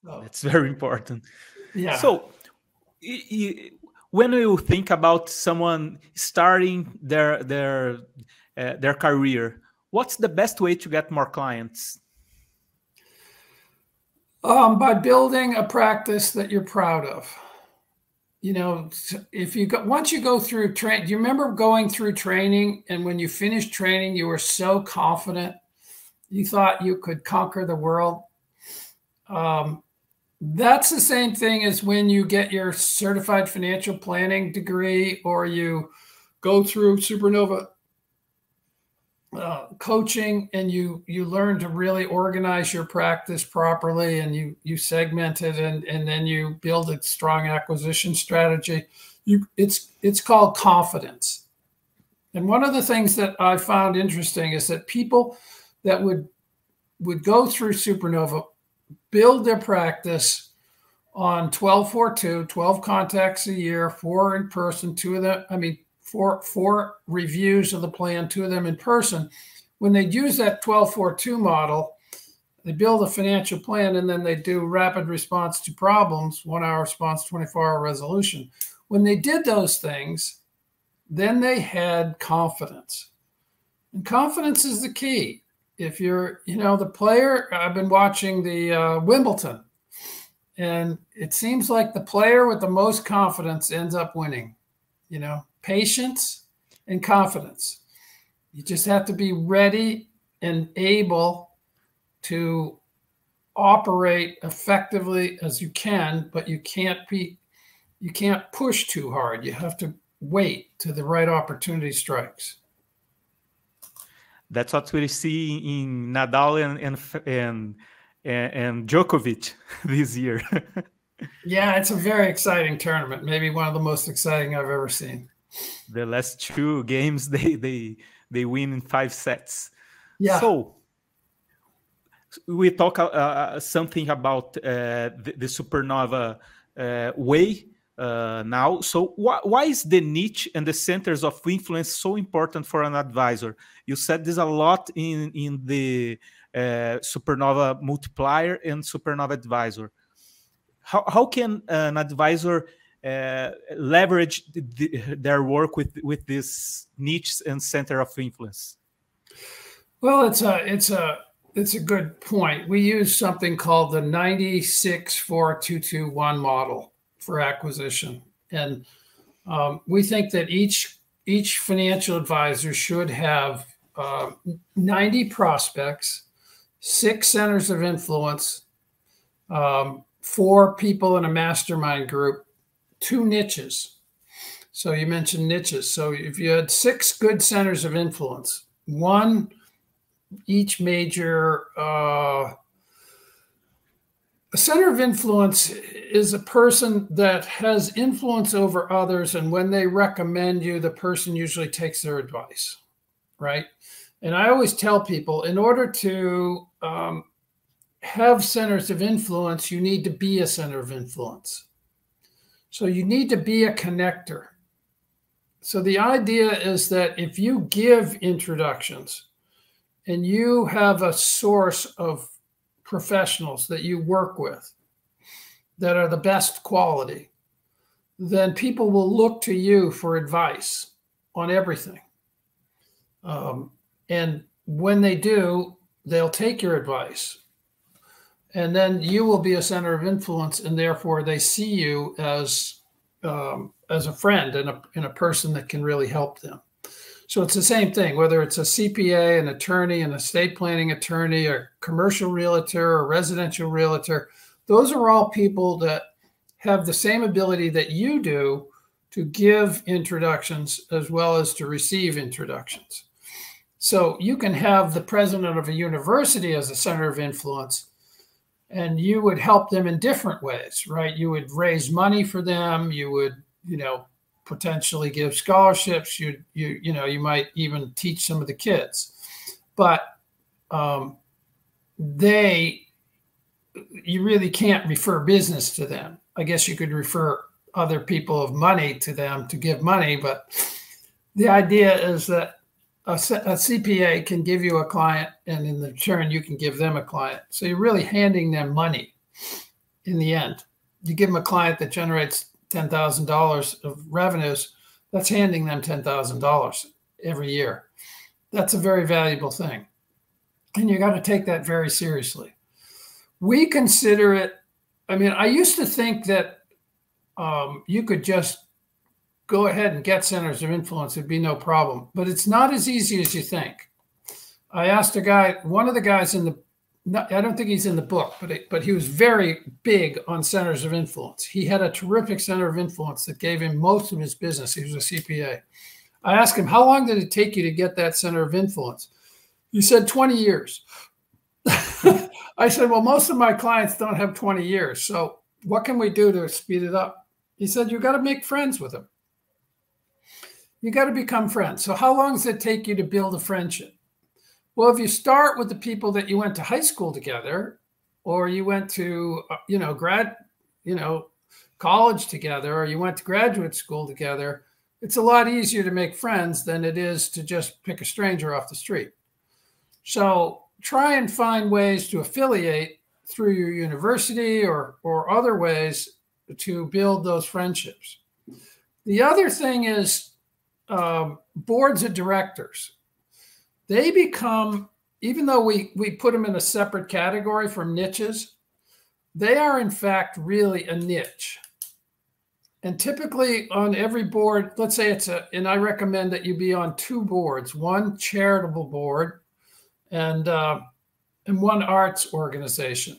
Oh, That's very important. yeah. So, when you think about someone starting their career, what's the best way to get more clients? By building a practice that you're proud of. You know, if you go, once you go through do you remember going through training, and when you finished training, you were so confident, you thought you could conquer the world? That's the same thing as when you get your certified financial planning degree, or you go through Supernova coaching, and you learn to really organize your practice properly, and you segment it, and then you build a strong acquisition strategy. It's called confidence. And one of the things that I found interesting is that people that would go through Supernova build their practice on 12-4-2, 12 contacts a year, 4 in person, 2 of them, four reviews of the plan, 2 of them in person. When they use that 12-4-2 model, they build a financial plan, and then they do rapid response to problems, 1-hour response, 24-hour resolution. When they did those things, then they had confidence. And confidence is the key. If you're, the player, I've been watching the Wimbledon, and it seems like the player with the most confidence ends up winning. Patience and confidence. You just have to be ready and able to operate effectively as you can, but you can't push too hard. You have to wait till the right opportunity strikes. That's what we see in Nadal and Djokovic this year. Yeah, it's a very exciting tournament. Maybe one of the most exciting I've ever seen. The last 2 games, they win in 5 sets. Yeah. So we talk something about the Supernova way now. So why is the niche and the centers of influence so important for an advisor? You said this a lot in the Supernova multiplier and Supernova advisor. How can an advisor leverage their work with this niche and center of influence? Well, it's a good point. We use something called the 96-4-2-2-1 model for acquisition, and we think that each financial advisor should have 90 prospects, 6 centers of influence, 4 people in a mastermind group, 2 niches. So you mentioned niches. So if you had 6 good centers of influence, 1 each major, a center of influence is a person that has influence over others, and when they recommend you, the person usually takes their advice, right? And I always tell people, in order to have centers of influence, you need to be a center of influence. So you need to be a connector. So the idea is that if you give introductions and you have a source of professionals that you work with that are the best quality, then people will look to you for advice on everything. And when they do, they'll take your advice. And then you will be a center of influence, and therefore they see you as a friend and a person that can really help them. So it's the same thing, whether it's a CPA, an attorney, an estate planning attorney, a commercial realtor, or residential realtor. Those are all people that have the same ability that you do to give introductions as well as to receive introductions. So you can have the president of a university as a center of influence, and you would help them in different ways, right? You would raise money for them. You would, potentially give scholarships. You might even teach some of the kids, but you really can't refer business to them. I guess you could refer other people of money to them to give money, but the idea is that a CPA can give you a client, and in return, you can give them a client. So you're really handing them money. in the end. You give them a client that generates $10,000 of revenues, that's handing them $10,000 every year. That's a very valuable thing. And you got to take that very seriously. We consider it, I mean, I used to think that you could just go ahead and get centers of influence, it'd be no problem. But it's not as easy as you think. I asked a guy, one of the guys in the, I don't think he's in the book, but he was very big on centers of influence. He had a terrific center of influence that gave him most of his business. He was a CPA. I asked him, how long did it take you to get that center of influence? He said 20 years. I said, well, most of my clients don't have 20 years. So what can we do to speed it up? He said, you got to make friends with them. You got to become friends. So how long does it take you to build a friendship? Well, if you start with the people that you went to high school together, or you went to, college together, or you went to graduate school together, it's a lot easier to make friends than it is to just pick a stranger off the street. So try and find ways to affiliate through your university or other ways to build those friendships. The other thing is boards of directors. They become, even though we put them in a separate category from niches, they are in fact really a niche. And typically on every board, let's say and I recommend that you be on 2 boards, one charitable board and one arts organization.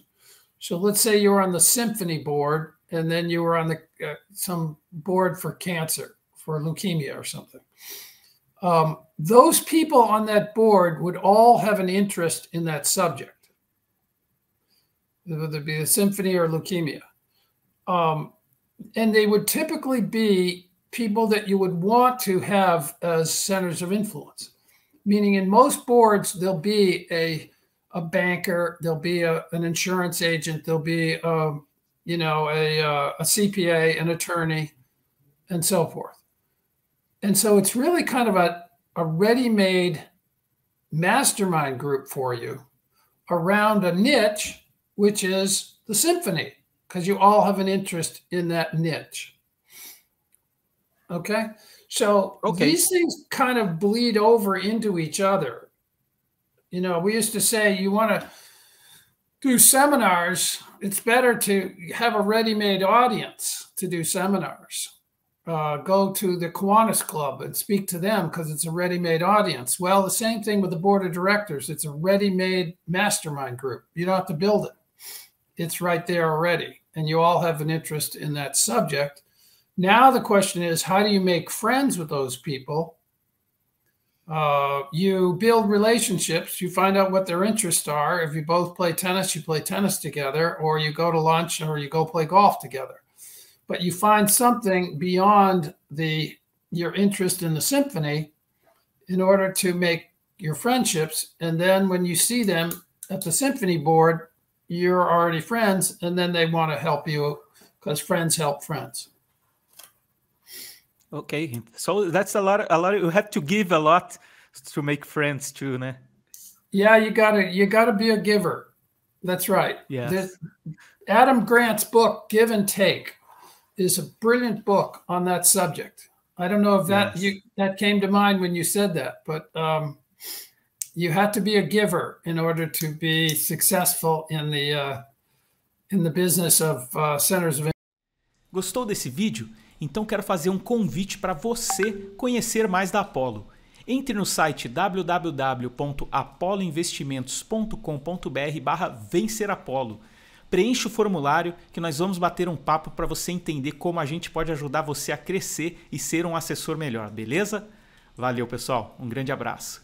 So let's say you're on the symphony board, and then you were on the some board for cancer, for leukemia or something. Those people on that board would all have an interest in that subject, whether it be the symphony or leukemia. And they would typically be people that you would want to have as centers of influence. Meaning in most boards, there'll be a banker, there'll be an insurance agent, there'll be a CPA, an attorney, and so forth. And so it's really kind of a ready-made mastermind group for you around a niche, which is the symphony, because you all have an interest in that niche. Okay? So these things kind of bleed over into each other. You know, we used to say you want to do seminars, it's better to have a ready-made audience to do seminars. Go to the Kiwanis Club and speak to them because it's a ready-made audience. Well, the same thing with the board of directors. It's a ready-made mastermind group. You don't have to build it. It's right there already. And you all have an interest in that subject. Now the question is, how do you make friends with those people? You build relationships. You find out what their interests are. If you both play tennis, you play tennis together, or you go to lunch, or you go play golf together. But you find something beyond your interest in the symphony in order to make your friendships. And then when you see them at the symphony board, you're already friends, and then they want to help you because friends help friends. Okay, so that's a lot. You have to give a lot to make friends too, né? Yeah, you gotta be a giver. That's right. Yeah. Adam Grant's book, Give and Take, is a brilliant book on that subject. I don't know if that came to mind when you said that, but you have to be a giver in order to be successful in the business of centers of. Gostou desse vídeo? Então quero fazer um convite para você conhecer mais da Apollo. Entre no site www.apolloinvestimentos.com.br/vencerapollo. Preencha o formulário que nós vamos bater um papo para você entender como a gente pode ajudar você a crescer e ser um assessor melhor, beleza? Valeu, pessoal. Um grande abraço.